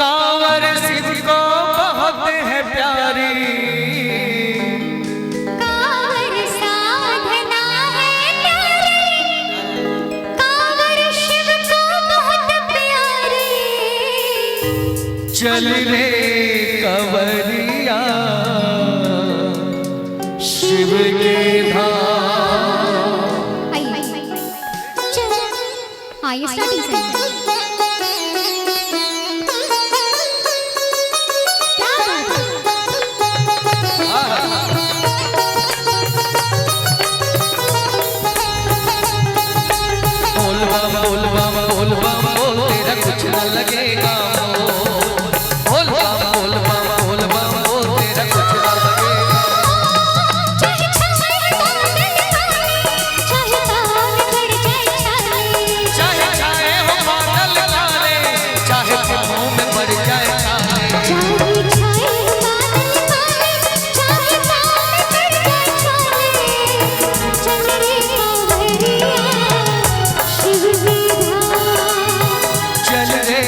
कांवर शिव को बहुत है प्यारी, कांवर साधना है प्यारी, कांवर शिव को बहुत प्यारी। चल रे कंवरिया शिव के धाम। आइए स्टार्टिंग से बोल बम तेरा कुछ न लगेगा बोल बम तेरा कुछ न लगेगा। चाहे छाए हो बादल काले, चाहे पाँव में पड़ जाए छाले, चल रे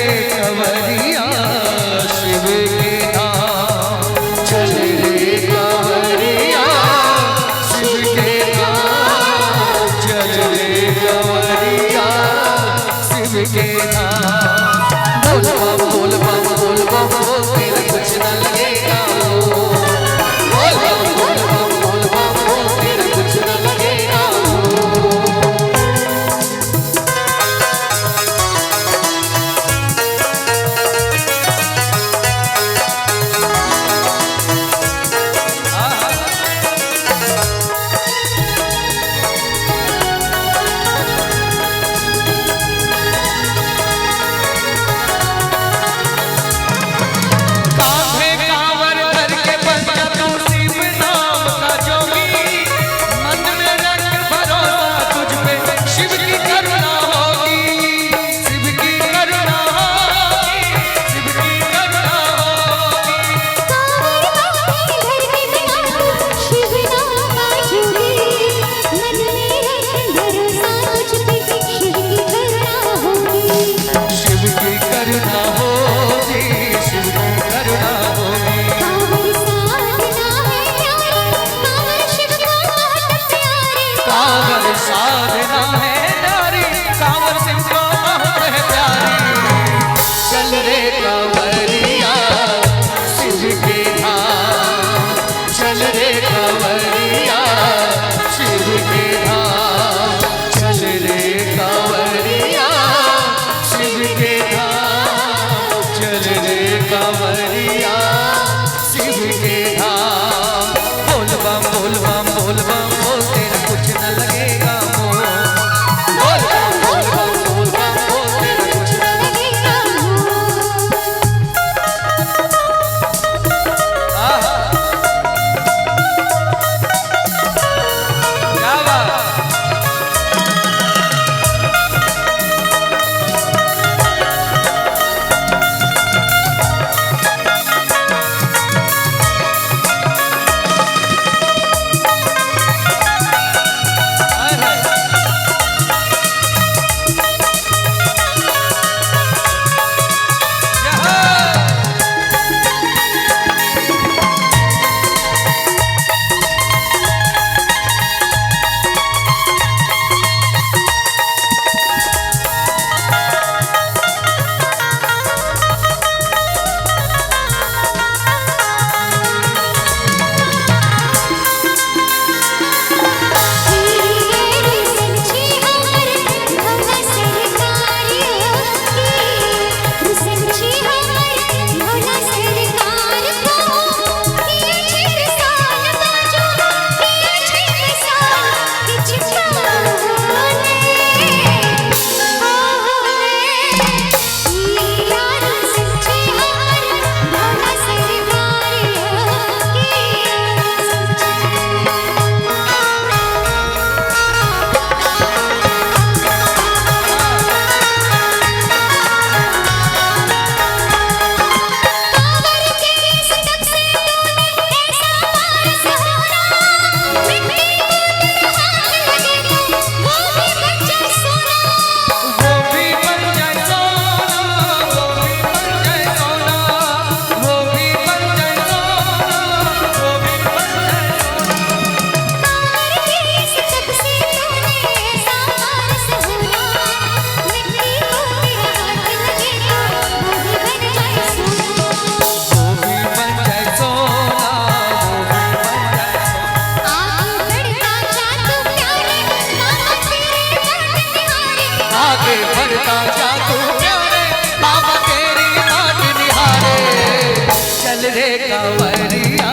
रे कांवरिया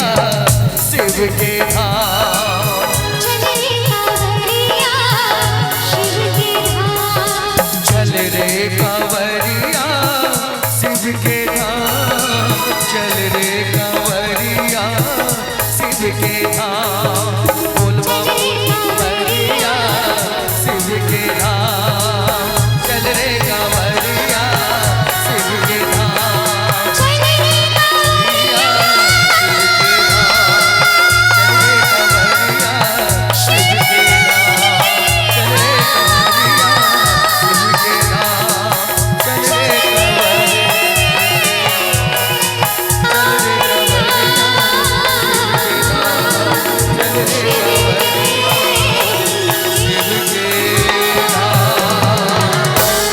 शिव के धाम। चल रे कांवरिया शिव के धाम। चल रे कांवरिया शिव के धाम। चल रे कांवरिया शिव के धाम। बोल बाबा कांवरिया शिव के धाम। चल रे कांवरिया शिव के धाम। चल रे कांवरिया शिव के धाम। चल रे कांवरिया शिव के धाम। चल रे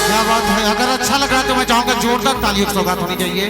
क्या बात है। अगर अच्छा लग रहा है तो मैं चाहूंगा जोरदार तालियों की सौगात होनी चाहिए।